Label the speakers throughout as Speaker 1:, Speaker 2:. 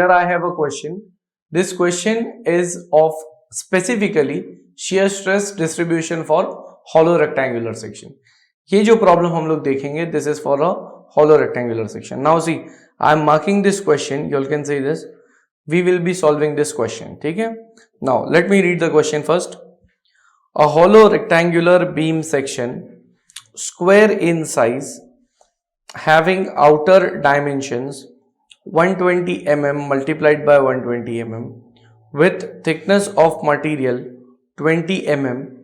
Speaker 1: here I have a question. This question is of specifically shear stress distribution for hollow rectangular section. ये जो problem हम लोग देखेंगे, this is for a hollow rectangular section. Now see, I am marking this question. You all can see this. We will be solving this question. ठीक है? Now let me read the question first. A hollow rectangular beam section, square in size, having outer dimensions 120 mm multiplied by 120 mm with thickness of material 20 mm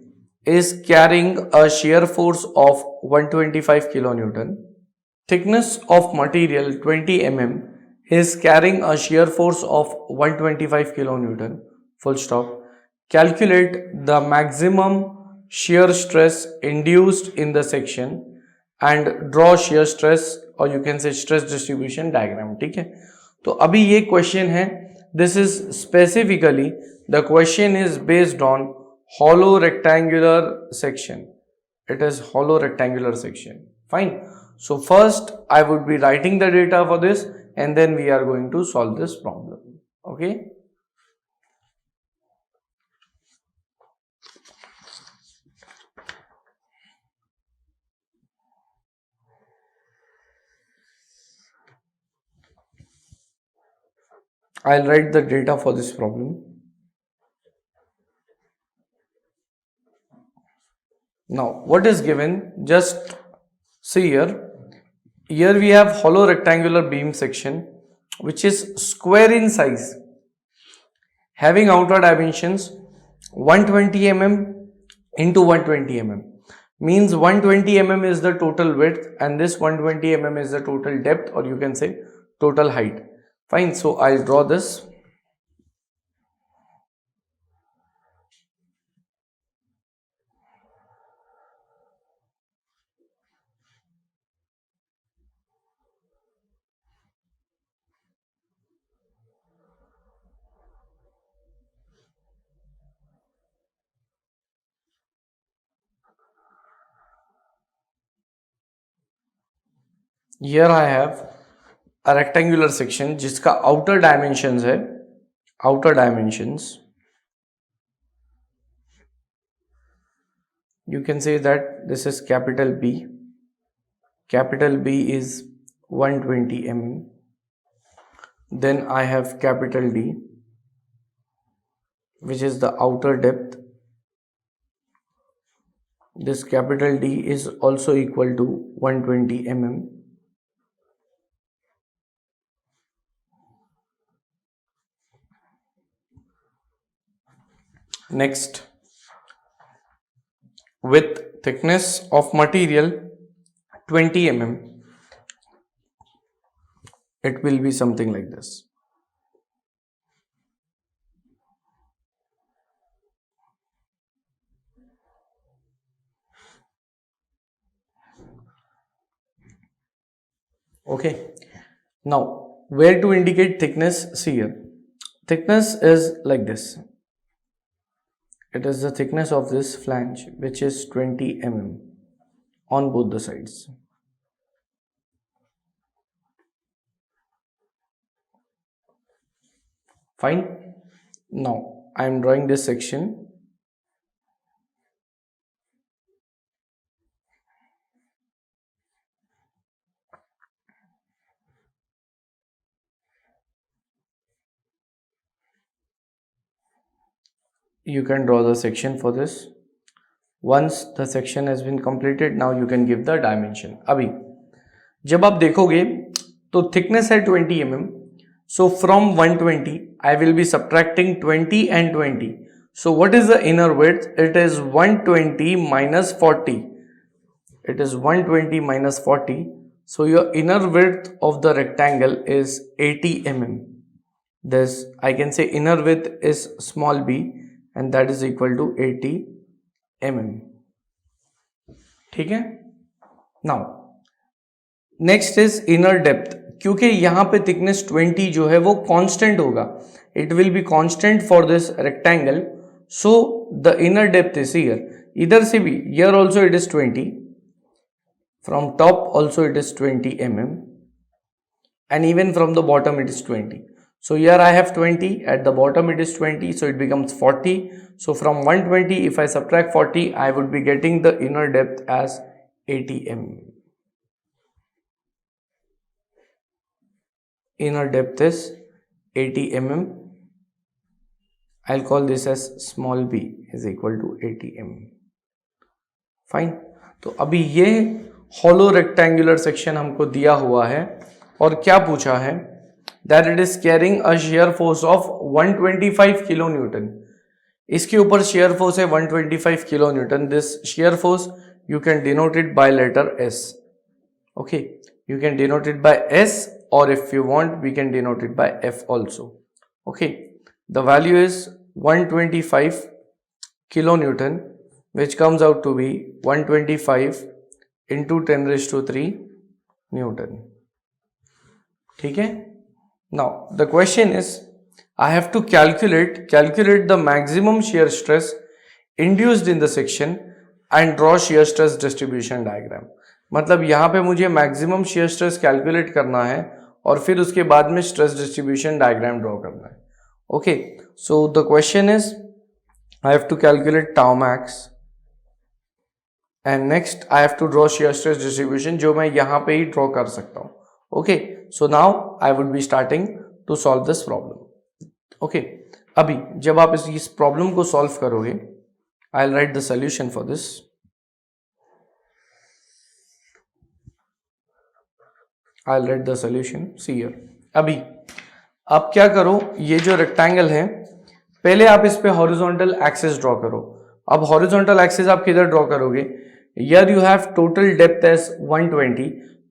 Speaker 1: is carrying a shear force of 125 kilonewton. Thickness of material 20 mm is carrying a shear force of 125 kilonewton. Full stop. Calculate the maximum shear stress induced in the section and draw shear stress or you can say stress distribution diagram. ठीक है, तो अभी ये question है, this is specifically the question is based on hollow rectangular section. It is hollow rectangular section. Fine. So first I would be writing the data for this and then we are going to solve this problem. Okay. I'll write the data for this problem. Now, what is given? Just see here. Here we have hollow rectangular beam section, which is square in size, having outer dimensions 120 mm into 120 mm. Means 120 mm is the total width and this 120 mm is the total depth or you can say total height. Fine, so I'll draw this. Here I have a rectangular section जिसका outer dimensions है, outer dimensions, you can say that this is capital B. Capital B is 120 mm. Then I have capital D, which is the outer depth. This capital D is also equal to 120 mm. Next, with thickness of material 20 mm, it will be something like this. Okay, now where to indicate thickness? See here, thickness is like this. It is the thickness of this flange, which is 20 mm on both the sides. Fine. Now I am drawing this section. You can draw the section for this. Once the section has been completed, now you can give the dimension. अभी जब आप देखोगे तो thickness है 20 mm. So from 120, I will be subtracting 20 and 20. So what is the inner width? It is 120 minus 40. It is 120 minus 40. So your inner width of the rectangle is 80 mm. This I can say inner width is small b. And that is equal to 80 mm. ठीक है. Now next is inner depth. क्योंकि यहाँ पे thickness 20 जो है वो constant होगा. It will be constant for this rectangle. So the inner depth is here. इधर से भी here also it is 20. From top also it is 20 mm. And even from the bottom it is 20. So here I have 20, at the bottom it is 20, so it becomes 40. So from 120, if I subtract 40, I would be getting the inner depth as 80 mm. Inner depth is 80 mm. I'll call this as small b is equal to 80 mm. Fine. तो अभी ये hollow rectangular section हमको दिया हुआ है और क्या पूछा है, that it is carrying a shear force of 125 kilo newton. इसके ऊपर शेयर फोर्स है 125 kilo newton. This shear force you can denote it by letter S. Okay, you can denote it by S, और if you want we can denote it by F also. Okay, the value is 125 kilo newton, which comes out to be 125 into 10 raised to 3 Newton. ठीक है. Now the question is, I have to calculate the maximum shear stress induced in the section and draw shear stress distribution diagram. मतलब यहाँ पे मुझे maximum shear stress calculate करना है और फिर उसके बाद में stress distribution diagram draw करना है. Okay, so the question is, I have to calculate tau max. And next I have to draw shear stress distribution, जो मैं यहाँ पे ही draw कर सकता हूँ. Okay, so now I would be starting to solve this problem. Okay, अभी जब आप इस problem को solve करोगे, I'll write the solution for this. I'll write the solution. See here. अभी आप क्या करो, ये जो rectangle है, पहले आप इस पे horizontal axis draw करो. अब horizontal axis आप किधर draw करोगे? Here you have total depth as 120,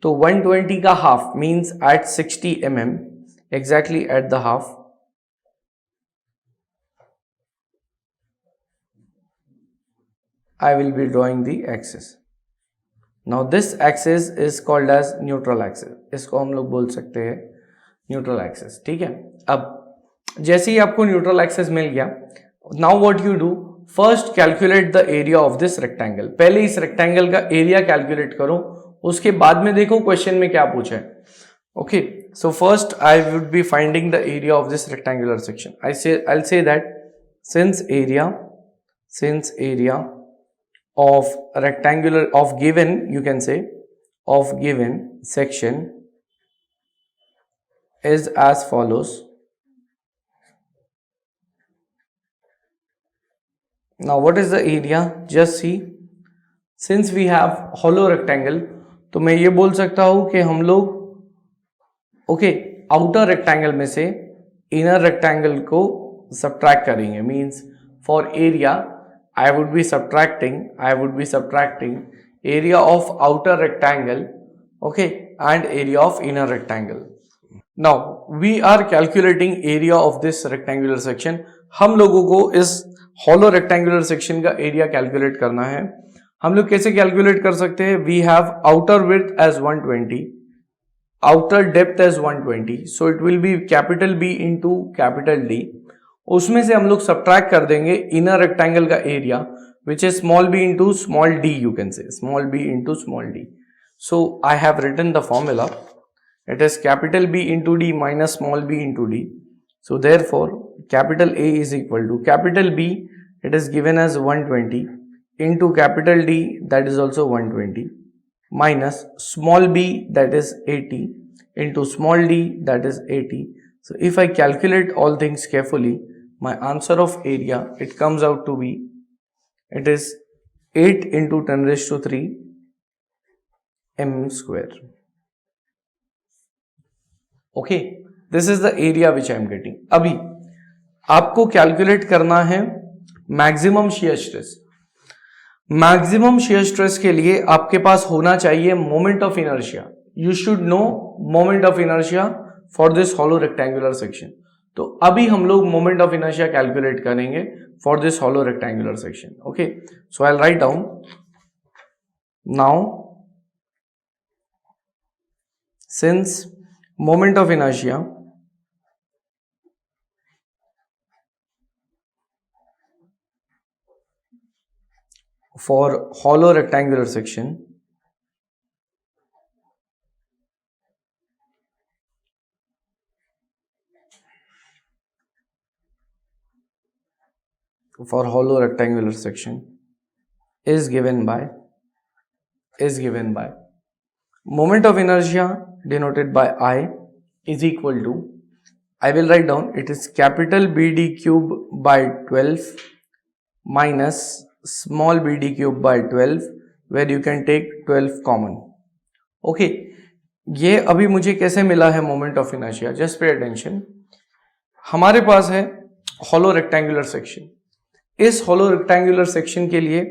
Speaker 1: तो 120 का half means at 60 mm, exactly at the half. I will be drawing the axis. Now this axis is called as neutral axis. इसको हम लोग बोल सकते हैं neutral axis. ठीक है. अब जैसे ही आपको neutral axis मिल गया, now what you do? First calculate the area of this rectangle. पहले इस रेक्टेंगल का एरिया कैलकुलेट करो, उसके बाद में देखो क्वेश्चन में क्या पूछा है. Okay, so first I would be finding the area of this rectangular section. I'll say that since area of rectangular of given, you can say, of given section is as follows. Now what is the area? Just see, since we have hollow rectangle, तो मैं ये बोल सकता हूँ कि हम लोग outer rectangle में से इनर रेक्टेंगल को सब्ट्रैक्ट करेंगे. Means for area I would be subtracting area of outer rectangle, and area of inner rectangle. Now we are calculating area of this rectangular section. हम लोगों को इस हॉलो रेक्टेंगुलर सेक्शन का area calculate करना है. हम लोग कैसे कैलकुलेट कर सकते हैं? We have outer width as 120, outer depth as 120, so it will be capital B into capital D. उसमें से हम लोग सब्ट्रैक्ट कर देंगे इनर रेक्टेंगल का area, which is small b into small d. You can say small b into small d. So I have written the formula. It is capital B into D minus small b into d. So therefore capital A is equal to capital B, it is given as 120, into capital D, that is also 120, minus small b, that is 80, into small d, that is 80. So if I calculate all things carefully, my answer of area, it comes out to be, it is 8 into 10 raised to 3 mm square. Okay, this is the area which I am getting. अभी आपको calculate करना है maximum shear stress. Maximum shear stress के लिए आपके पास होना चाहिए moment of inertia. You should know moment of inertia for this hollow rectangular section. तो अभी हम लोग मोमेंट ऑफ इनर्शिया कैलकुलेट करेंगे for this hollow rectangular section. Okay, so I will write down now, since moment of inertia for hollow rectangular section for hollow rectangular section is given by moment of inertia denoted by I is equal to, I will write down, it is capital BD cube by 12 minus small bd cube by 12 where you can take 12 common. Okay, ये अभी मुझे कैसे मिला है moment of inertia, just pay attention. हमारे पास है hollow rectangular section. इस hollow rectangular section के लिए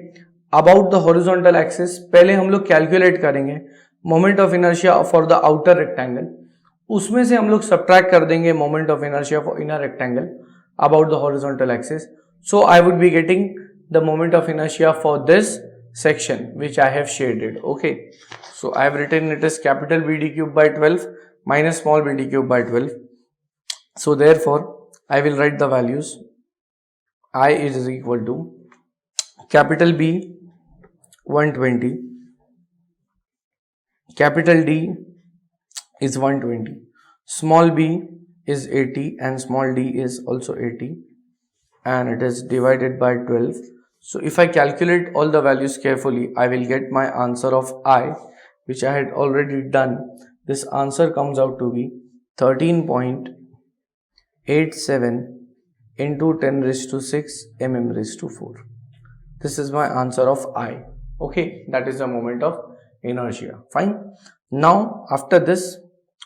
Speaker 1: अबाउट द हॉरिजॉन्टल एक्सिस पहले हम लोग कैलकुलेट करेंगे moment of inertia for the outer rectangle. उसमें से हम लोग सब्ट्रैक्ट कर देंगे moment of inertia for inner rectangle about the horizontal axis. So I would be getting the moment of inertia for this section which I have shaded. Okay, so I have written it as capital BD cube by 12 minus small bd cube by 12. So therefore I will write the values. I is equal to capital B 120, capital D is 120, small b is 80 and small d is also 80 and it is divided by 12. So if I calculate all the values carefully, I will get my answer of I, which I had already done. This answer comes out to be 13.87 into 10 raised to 6 mm raised to 4. This is my answer of I. Okay, that is the moment of inertia. Fine. Now after this,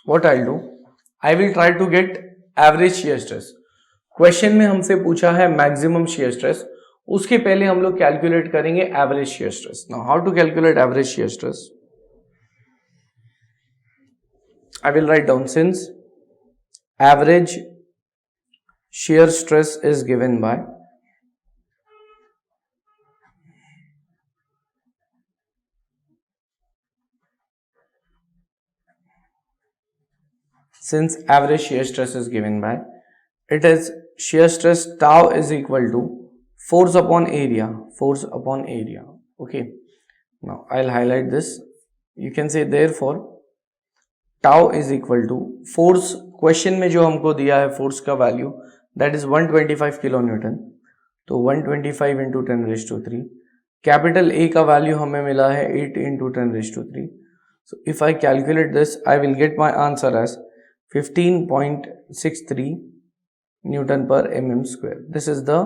Speaker 1: what I'll do, I will try to get average shear stress. Question में हमसे पूछा है maximum shear stress. उसके पहले हम लोग calculate करेंगे average shear stress. Now how to calculate average shear stress? I will write down since average shear stress is given by it is shear stress tau is equal to force upon area. Okay, now I'll highlight this. You can say therefore tau is equal to force. Question में जो हमको दिया है force का value that is 125 kilo newton. तो 125 into 10 raise to 3. Capital A का value हमें मिला है 8 into 10 raise to 3. So if I calculate this I will get my answer as 15.63 newton per mm square. This is the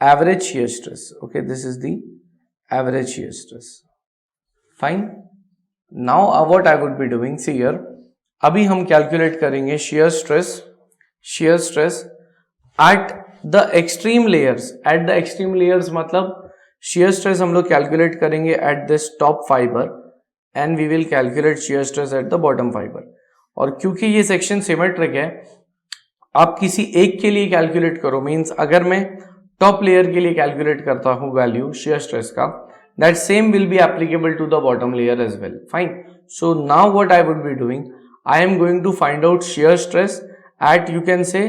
Speaker 1: average shear stress. Okay, this is the average shear stress. Fine. Now what I would be doing, see here, अभी हम calculate करेंगे shear stress at the extreme layers. At the extreme layers मतलब shear stress हम लोग calculate करेंगे at this top fiber and we will calculate shear stress at the bottom fiber. और क्योंकि ये सेक्शन सिमेट्रिक है, आप किसी एक के लिए कैलकुलेट करो, मीन्स अगर मैं टॉप लेयर के लिए कैलकुलेट करता हूं वैल्यू शेयर स्ट्रेस का, that same will be applicable to the bottom layer as well. Fine. So now what I would be doing, I am going to find out shear stress at, you can say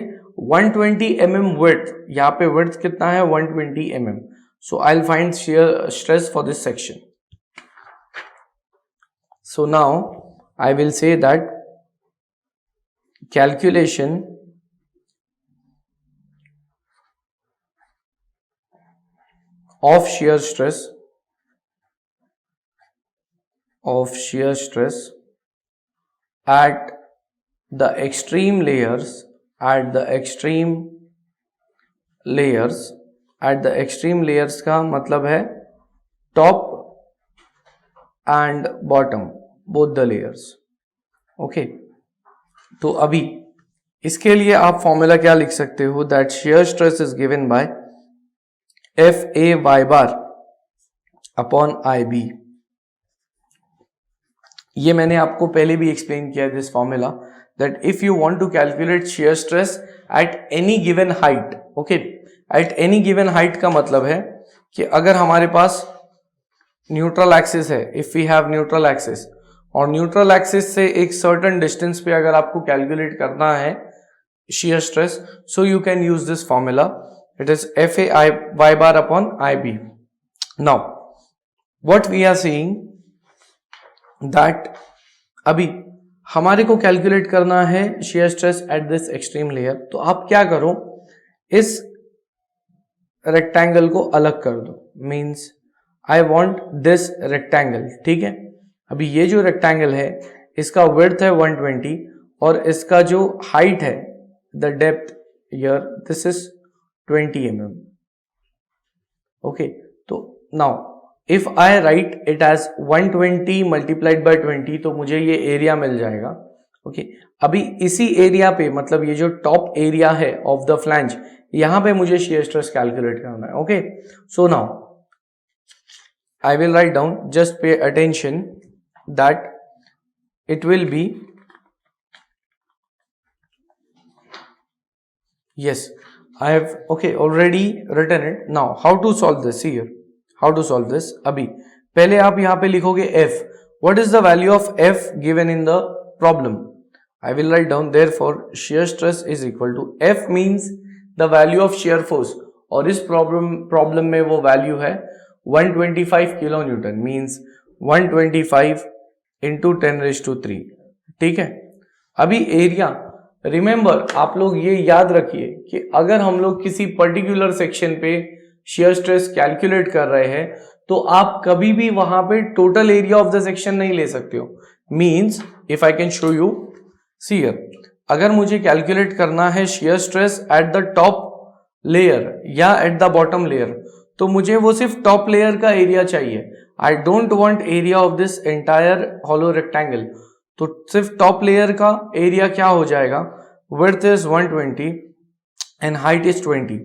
Speaker 1: 120 mm width. यहाँ पे width कितना है? 120 mm. So I will find shear stress for this section. So now I will say that calculation of shear stress at the extreme layers का मतलब है top and bottom both the layers. Okay, तो अभी इसके लिए आप formula क्या लिख सकते हो, that shear stress is given by FA y bar upon IB. ये मैंने आपको पहले भी एक्सप्लेन किया this formula, that if you want to calculate shear stress at any given height. Okay, at any given height का मतलब है कि अगर हमारे पास न्यूट्रल एक्सिस है, if we have neutral axis, और न्यूट्रल एक्सिस से एक सर्टेन डिस्टेंस पे अगर आपको कैलकुलेट करना है shear stress, so you can use this formula. It is FA y bar upon IB. Now what we are seeing that अभी हमारे को कैलकुलेट करना है shear stress at this extreme layer. तो आप क्या करो, इस रेक्टेंगल को अलग कर दो, means I want this rectangle, ठीक है। अभी ये जो रेक्टेंगल है इसका विड्थ है 120 और इसका जो हाइट है, the depth here this is 20 mm, okay. तो now if I write it as 120 multiplied by 20 तो मुझे ये एरिया मिल जाएगा, ओके। अभी इसी एरिया पे, मतलब ये जो टॉप एरिया है ऑफ द फ्लैंज, यहां पे मुझे शियर स्ट्रेस कैलकुलेट करना है, okay. So now I will write down, just pay attention that it will be, yes, I have, okay, already written it. Now how to solve this here, how to solve this? अभी पहले आप यहाँ पे लिखोगे f. What is the value of f given in the problem? I will write down, therefore shear stress is equal to, f means the value of shear force, और इस problem में वो value है 125 किलो न्यूटन, मीन्स 125 इंटू 10⁻3, ठीक है। अभी area, remember आप लोग ये याद रखिए कि अगर हम लोग किसी पर्टिकुलर सेक्शन पे शियर स्ट्रेस कैलकुलेट कर रहे हैं तो आप कभी भी वहां पे total area of the section नहीं ले सकते हो। Means if I can show you, see here, अगर मुझे कैलकुलेट करना है shear stress at the top layer या एट द बॉटम लेयर, तो मुझे वो सिर्फ टॉप लेयर का एरिया चाहिए। I don't want area of this entire hollow rectangle. तो सिर्फ टॉप लेयर का एरिया क्या हो जाएगा, width is 120 and height is 20,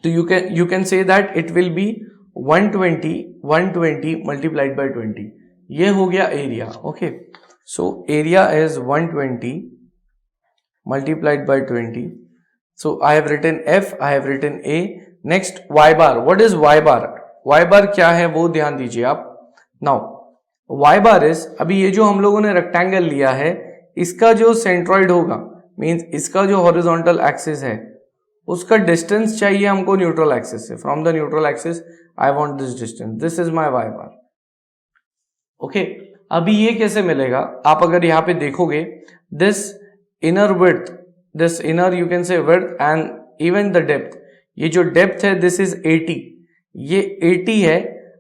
Speaker 1: तो you can say that it will B 120 multiplied by 20, ये हो गया area, okay. So area is 120 multiplied by 20. So I have written F, I have written A. Next Y bar. What is Y bar? Y bar क्या है वो ध्यान दीजिए आप. Now Y bar is, अभी ये जो हम लोगों ने रेक्टेंगल लिया है इसका जो सेंट्रॉइड होगा, मीन्स इसका जो हॉरिजॉन्टल एक्सिस है उसका डिस्टेंस चाहिए हमको न्यूट्रल एक्सिस से. From the neutral axis I want this distance. This is my Y bar. Okay, अभी ये कैसे मिलेगा, आप अगर यहाँ पे देखोगे this inner width, this inner you can say width and even the depth, ये जो depth है this is 80, ये 80 है.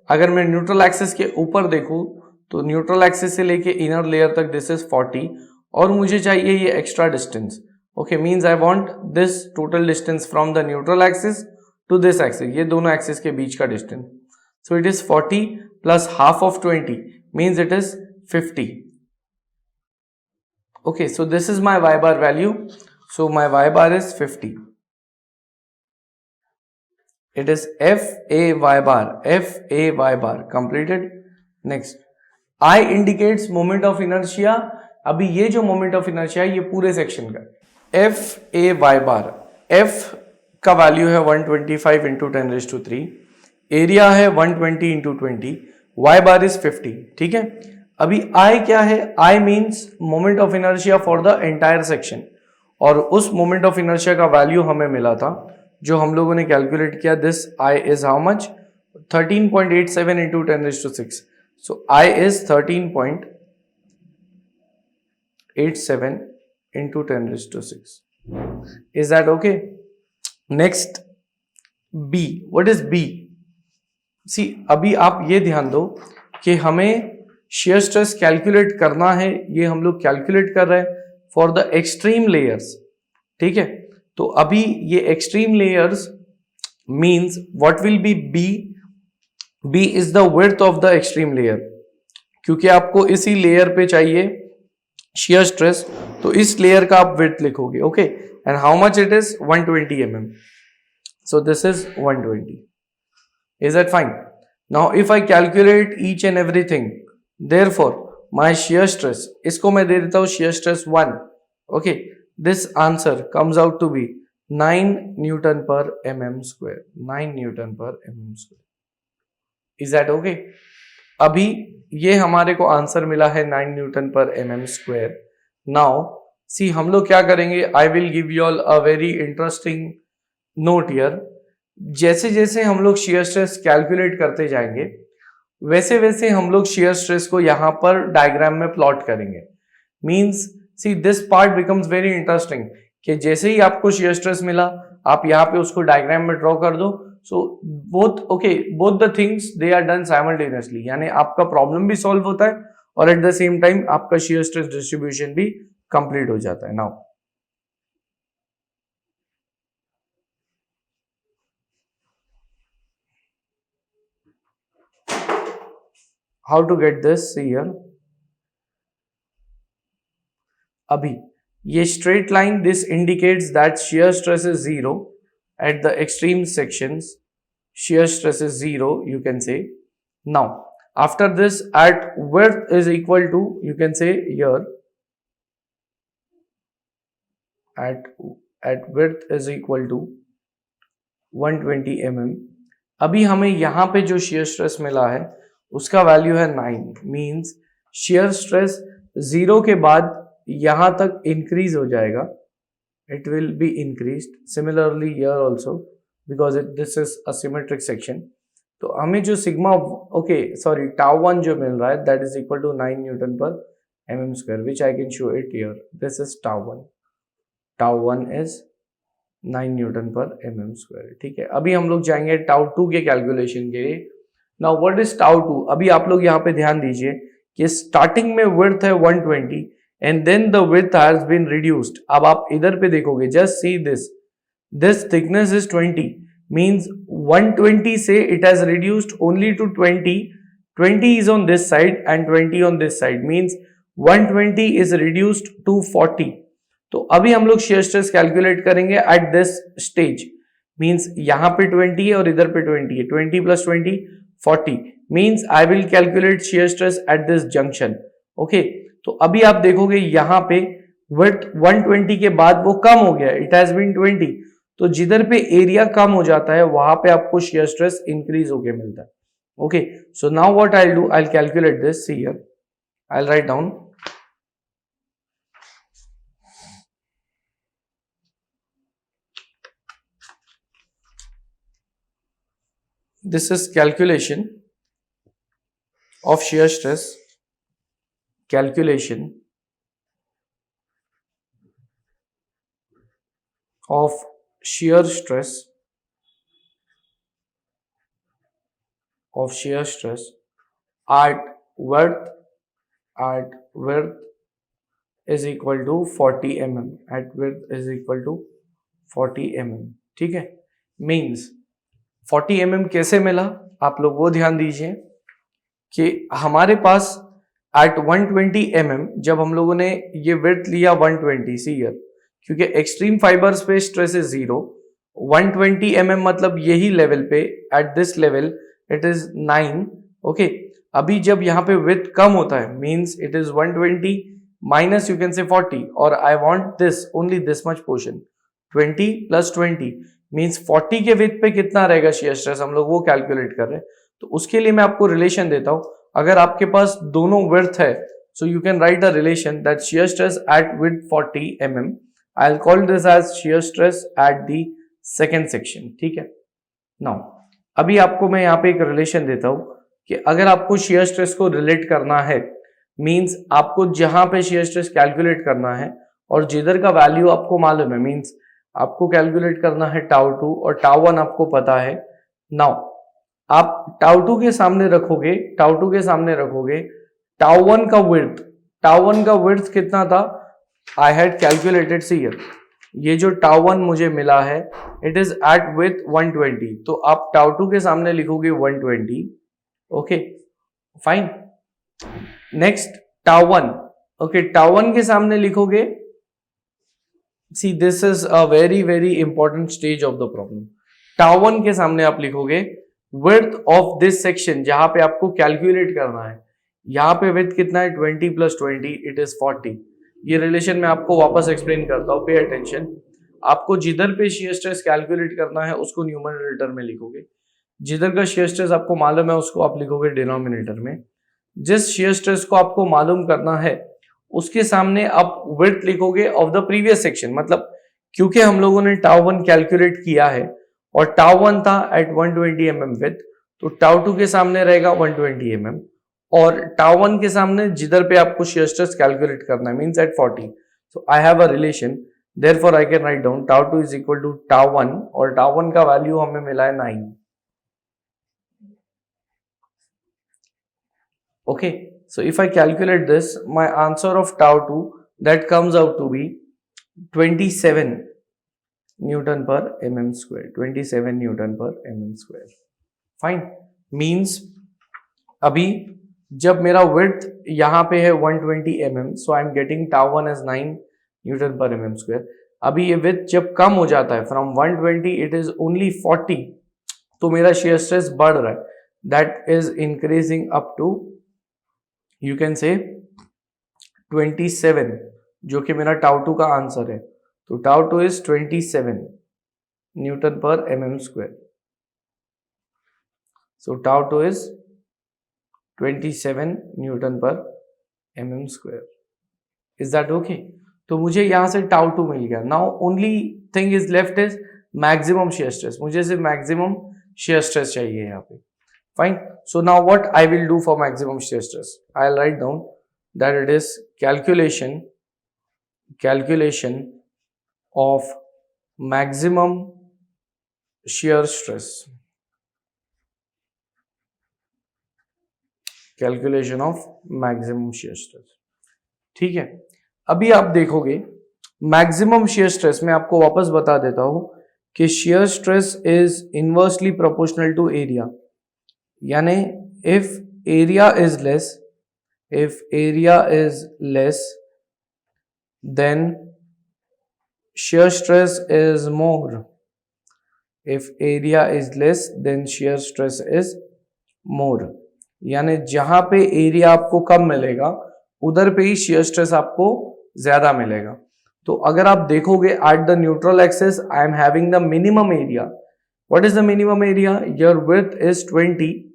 Speaker 1: अगर मैं न्यूट्रल एक्सिस के ऊपर देखूं तो न्यूट्रल एक्सिस से लेके इनर लेयर तक this is 40 और मुझे चाहिए ये extra distance. Okay, means I want this total distance from the neutral axis to this axis, ये दोनों एक्सिस के बीच का distance. So it is 40 plus half of 20 means it is 50. Okay, so this is my y bar value. So my Y bar is 50. It is F-A-Y bar. F-A-Y bar. Completed. Next. I indicates moment of inertia. अभी ये जो moment of inertia है ये पूरे section का. F-A-Y bar. F का value है 125 into 10⁻3. Area है 120 into 20. Y bar is 50. ठीक है. अभी I क्या है? I means moment of inertia for the entire section. और उस मोमेंट ऑफ इनर्शिया का वैल्यू हमें मिला था जो हम लोगों ने कैलकुलेट किया. This I is how much, 13.87 into 10⁻6. So I is 13.87 into 10⁻6. Is that okay? Next B. What is B? See, अभी आप ये ध्यान दो कि हमें शियर स्ट्रेस कैलकुलेट करना है, ये हम लोग कैलकुलेट कर रहे हैं फॉर द एक्सट्रीम लेयर्स. ठीक है, तो अभी ये extreme layers means what will be b. B is the width of the extreme layer, क्योंकि आपको इसी लेयर पे चाहिए शियर स्ट्रेस, तो इस लेयर का आप विड्थ लिखोगे. Okay, and how much it is 120 mm. So this is 120. Is that fine? Now if I calculate each and everything, therefore my shear stress, इसको मैं दे देता हूं shear stress 1. Okay, this answer comes out to be 9 newton per mm square. 9 newton per mm square. Is that okay? अभी ये हमारे को answer मिला है 9 newton per mm square. Now see, हम लोग क्या करेंगे, I will give you all a very interesting note here. जैसे जैसे हम लोग शियर स्ट्रेस कैलकुलेट करते जाएंगे वैसे वैसे हम लोग शियर स्ट्रेस को यहां पर डायग्राम में प्लॉट करेंगे. Means see, this part becomes very interesting कि जैसे ही आपको शियर स्ट्रेस मिला आप यहाँ पे उसको डायग्राम में ड्रॉ कर दो. So both the things they are done simultaneously, यानी आपका प्रॉब्लम भी सॉल्व होता है और एट द सेम टाइम आपका shear stress डिस्ट्रीब्यूशन भी कंप्लीट हो जाता है. Now how to get this here. अभी ये straight line, this indicates that shear stress is zero at the extreme sections. Shear stress is zero, you can say. Now after this, at width is equal to, you can say here, at width is equal to 120 mm. अभी हमें यहाँ पे जो shear stress मिला है उसका value है 9, means shear stress 0 के बाद यहाँ तक इंक्रीज हो जाएगा. It will be increased similarly here also because this is a symmetric section. तो हमें जो सिग्मा टाउ 1 जो मिल रहा है that is equal to 9 newton per mm square, which I can show it here. This is tau 1 is 9 newton per mm square. ठीक है, अभी हम लोग जाएंगे टाउ 2 के कैलकुलेशन के लिए. Now what is tau 2? अभी आप लोग यहाँ पे ध्यान दीजिए कि स्टार्टिंग में विड्थ है 120 and then the width has been reduced. अब आप इधर पे देखोगे, just see this thickness is 20, means 120 से it has reduced only to 20 is on this side and 20 on this side, means 120 is reduced to 40. तो अभी हम लोग shear stress कैलकुलेट करेंगे at this stage, means यहाँ पे 20 है और इधर पे 20 है, 20 plus 20 40, means I will calculate shear stress at this junction. Okay, तो अभी आप देखोगे यहाँ पे विड्थ 120 के बाद वो कम हो गया, इट हैज बीन 20. तो जिधर पे एरिया कम हो जाता है वहां पे आपको shear stress इंक्रीज होके मिलता है. Okay, so now what I will do, I will calculate this. See here, I will write down. This is calculation of shear stress. Calculation of shear stress at width is equal to 40 mm. At width is equal to 40 mm. ठीक है, means 40 mm कैसे मिला आप लोग वो ध्यान दीजिए कि हमारे पास at 120 mm जब हम लोगों ने ये विड्थ लिया 120, सी ईयर, क्योंकि एक्सट्रीम फाइबर्स पे स्ट्रेस इज 0, 120 mm मतलब यही लेवल पे, at this level it is 9. Okay, अभी जब यहाँ पे विड्थ कम होता है means it is 120 minus you can से 40, और आई want this only this much portion, 20 plus 20 means 40 के विड्थ पे कितना रहेगा shear stress, हम लोग वो कैलकुलेट कर रहे हैं. तो उसके लिए मैं आपको रिलेशन देता हूं. अगर आपके पास दोनों विड्थ है, so you can write a relation that shear stress at width 40 mm, I'll call this as shear stress at the second section. ठीक है, नाउ अभी आपको मैं यहाँ पे एक रिलेशन देता हूं कि अगर आपको shear stress को रिलेट करना है, मींस आपको जहां पे shear stress कैलकुलेट करना है और जिधर का वैल्यू आपको मालूम है, मींस आपको कैलकुलेट करना है टाउ 2 और टाउ 1 आपको पता है. नाउ आप टाउ 2 के सामने रखोगे, टाउ 1 का विड्थ कितना था, I had calculated. See here, ये जो टाउ 1 मुझे मिला है इट इज एट विथ 120, तो आप टाउ 2 के सामने लिखोगे 120. Okay fine. Next tau 1, okay tau 1 के सामने लिखोगे, see this is a very very important stage of the problem. Tau 1 के सामने आप लिखोगे width of this section जहां पे आपको कैलकुलेट करना है, यहाँ पे width कितना है 20 प्लस 20 इट इज 40. ये रिलेशन मैं आपको वापस एक्सप्लेन करता हूँ, पे अटेंशन. आपको जिधर पे shear stress कैलकुलेट करना है उसको न्यूमरेटर में लिखोगे, जिधर का shear stress आपको मालूम है उसको आप लिखोगे डिनोमिनेटर में. जिस shear stress को आपको मालूम करना है उसके सामने आप width लिखोगे ऑफ द प्रीवियस सेक्शन. मतलब क्योंकि हम लोगों ने टाउ 1 कैलकुलेट किया है और टाउ 1 था एट 120 mm विथ, तो टाउ 2 के सामने रहेगा 120 mm और टाउ 1 के सामने जिधर पे आपको shear stress कैलकुलेट करना है means at 40. So I have a relation Therefore I can write down tau 2 is equal to tau 1 और tau 1 का वैल्यू हमें मिला है 9. Okay, so if I calculate this, my answer of tau 2 that comes out to be 27 Newton per mm square. 27 Newton per mm square. Fine. Means अभी जब मेरा width यहाँ पे है 120 mm, so I am getting tau 1 as 9 Newton per mm square. अभी ये width जब कम हो जाता है from 120 it is only 40, तो मेरा shear stress बढ़ रहा है. That is increasing up to you can say 27, जो कि मेरा tau 2 का आंसर है. तो tau 2 is 27 Newton per mm square. So tau 2 is 27 Newton per mm square. Is that okay? तो मुझे यहाँ से tau 2 मिल गया. Now only thing is left is maximum shear stress. मुझे सिर्फ maximum shear stress चाहिए यहाँ पे. Fine. So now what I will do for maximum shear stress? I'll write down that it is calculation of maximum shear stress. Calculation of maximum shear stress. ठीक है. अभी आप देखोगे maximum shear stress में आपको वापस बता देता हूं कि shear stress is inversely proportional to area. यानी if area is less then shear stress is more. If area is less then shear stress is more. यानी जहां पे एरिया आपको कम मिलेगा उधर पे ही shear stress आपको ज्यादा मिलेगा. तो अगर आप देखोगे at the neutral axis I am having the minimum area. What is the minimum area? Your width is 20.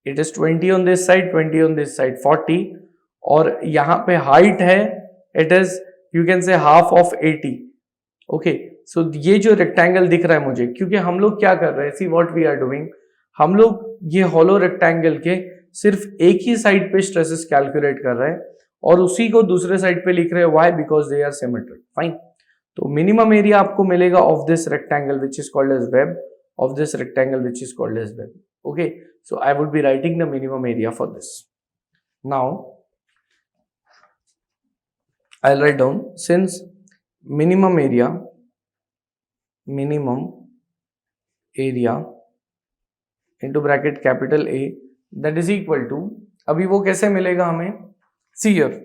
Speaker 1: It is 20 on this side, 20 on this side, 40. और यहाँ पे height है it is you can say half of 80. Okay, so ये जो rectangle दिख रहा है मुझे, क्योंकि हम लोग क्या कर रहे हैं, see what we are doing, हम लोग ये hollow rectangle के सिर्फ एक ही साइड पे stresses calculate कर रहे हैं और उसी को दूसरे साइड पे लिख रहे हैं. Why? Because they are symmetric. Fine. तो minimum area आपको मिलेगा of this rectangle which is called as web, of this rectangle which is called as web. Okay, so I would be writing the minimum area for this. Now I'll write down, since minimum area into bracket capital A that is equal to, अभी वो कैसे मिलेगा हमें? See here,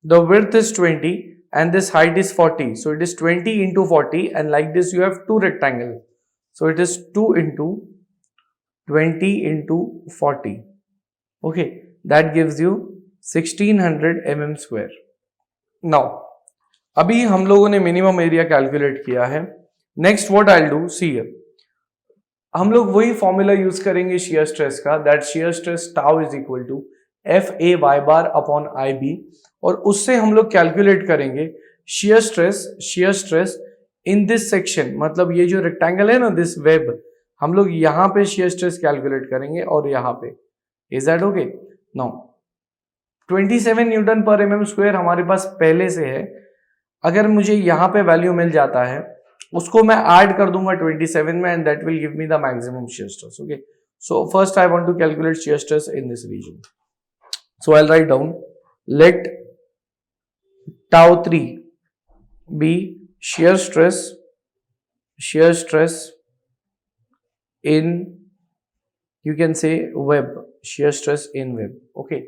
Speaker 1: the width is 20 and this height is 40, so it is 20 into 40 and like this you have two rectangles, so it is 2 into 20 into 40. Okay, that gives you 1600 mm square. Now अभी हम लोगों ने minimum area calculate किया है. Next what I will do, see here, हम लोग वही formula use करेंगे शियर स्ट्रेस का, that shear stress tau is equal to F A Y bar upon I B, और उससे हम लोग कैलकुलेट करेंगे shear stress in this section. मतलब ये जो रेक्टेंगल है ना, दिस वेब, हम लोग यहाँ पे शियर स्ट्रेस कैलकुलेट करेंगे और यहाँ पे. Is that okay? Now 27 Newton per mm square हमारे पास पहले से है. अगर मुझे यहाँ पे वैल्यू मिल जाता है उसको मैं ऐड कर दूंगा 27 में and that will give me the maximum shear stress. Okay, so first I want to calculate shear stress in this region. So I will write down, let tau 3 be shear stress in, you can say, web, shear stress in web. Okay,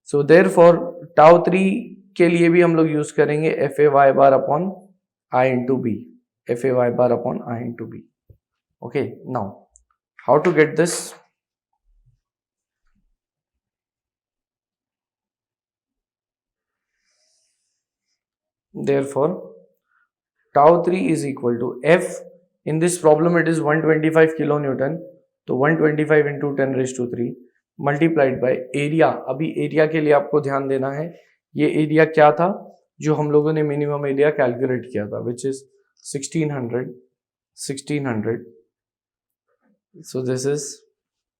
Speaker 1: so therefore tau 3 के लिए भी हम लोग use करेंगे F A Y bar upon I into B, F A Y bar upon I into B. Okay, now how to get this? Therefore tau 3 is equal to F, in this problem it is 125 kilonewton, तो 125 into 10 raised to 3 multiplied by area. अभी area के लिए आपको ध्यान देना है, ये area क्या था जो हम लोगों ने मिनिमम एरिया कैलकुलेट किया था, which is 1600. So this is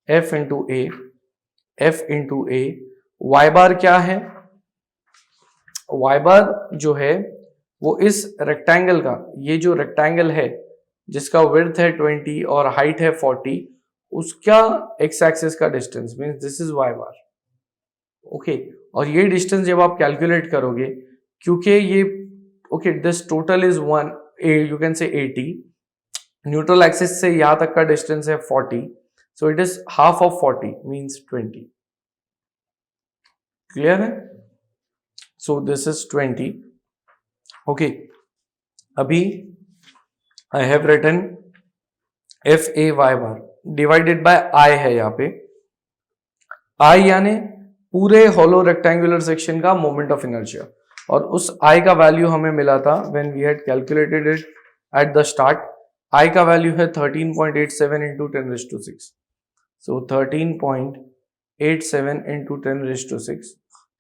Speaker 1: F into A, y बार क्या है? y बार जो है वो इस रेक्टेंगल का, ये जो रेक्टेंगल है जिसका विड्थ है 20 और हाइट है 40, उसका एक्स एक्सिस का distance means this is y bar. Okay, और ये डिस्टेंस जब आप कैलकुलेट करोगे, क्योंकि ये okay this total is 1 you can से 80, न्यूट्रल एक्सिस से यहां तक का डिस्टेंस है 40, so it is half of 40 means 20। Clear है? So this is 20। ओके, अभी I have written F A Y bar divided by I है यहाँ पे। आई यानी पूरे हॉलो रेक्टेंगुलर सेक्शन का मोमेंट ऑफ इनर्शिया, और उस आई का वैल्यू हमें मिला था when we had calculated it at the start. I का वैल्यू है 13.87 इंटू 10⁶। सो 13.87 इंटू 10⁶।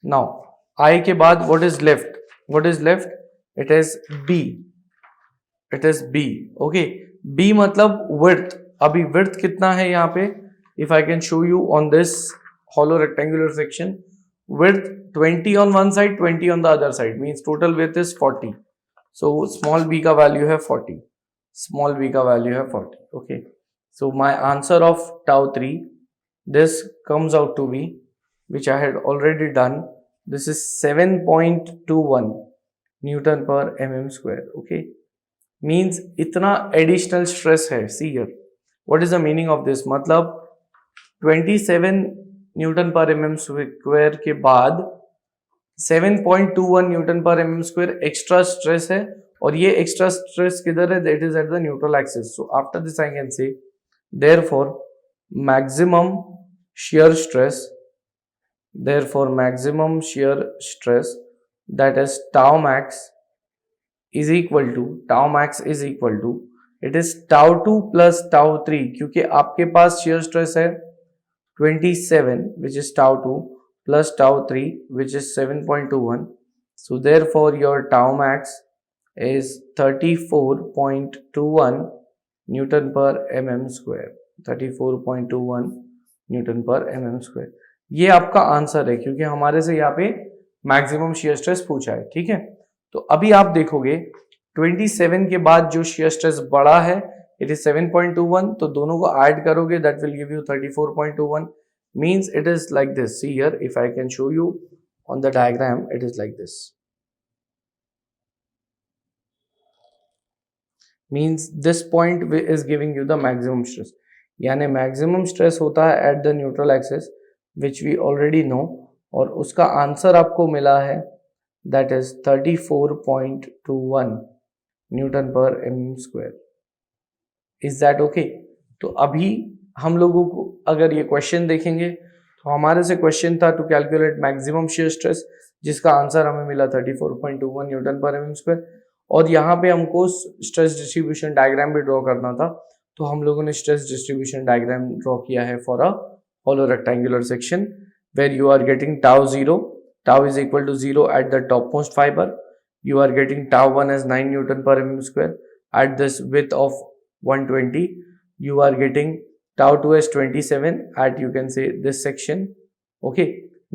Speaker 1: नाउ आई के बाद what is left? What is left? It is b. It is b. Okay, b मतलब विड्थ। अभी विड्थ कितना है यहाँ पे? If I can show you on this hollow rectangular section, width 20 on one side, 20 on the other side, means total width is 40. So small b का value है 40, small b का value है 40. Okay, so my answer of tau 3, this comes out to be, which I had already done, this is 7.21 Newton per mm square. Okay, means इतना additional stress है। See here, what is the meaning of this? मतलब 27 Newton per mm square के बाद 7.21 Newton per mm square extra stress है, और ये extra stress किधर है? That is at the neutral axis. So after this I can say therefore maximum shear stress, therefore maximum shear stress, that is tau max is equal to it is tau 2 plus tau 3, क्योंकि आपके पास shear stress है 27 which is tau 2 plus tau 3 which is 7.21, so therefore your tau max is 34.21 Newton per mm square, 34.21 Newton per mm square। ये आपका answer है, क्योंकि हमारे से यहाँ पे मैक्सिमम shear stress पूछा है। ठीक है, तो अभी आप देखोगे 27 के बाद जो shear stress बड़ा है it is 7.21, तो दोनों को ऐड करोगे that will give you 34.21, means it is like this। see here, if I can show you on the diagram, it is like this, means this point is giving you the maximum stress, यानी maximum stress होता है at the neutral axis which we already know, और उसका answer आपको मिला है that is 34.21 Newton per mm square. Is that okay? तो अभी हम लोगों को अगर ये क्वेश्चन देखेंगे तो हमारे से क्वेश्चन था to calculate maximum shear stress, जिसका आंसर हमें मिला 34.21 न्यूटन पर mm स्क्वायर, और यहाँ पे हमको स्ट्रेस डिस्ट्रीब्यूशन डायग्राम भी ड्रॉ करना था, तो हम लोगों ने स्ट्रेस डिस्ट्रीब्यूशन डायग्राम ड्रॉ किया है for a hollow rectangular section where you are getting tau 0, tau is equal to 0 at the topmost fiber, you are getting tau 1 as 9 Newton per mm square at this width of 120, you are getting tau 2 as 27 at you can say this section. Okay,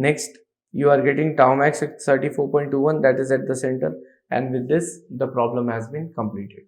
Speaker 1: next you are getting tau max at 34.21, that is at the center, and with this the problem has been completed.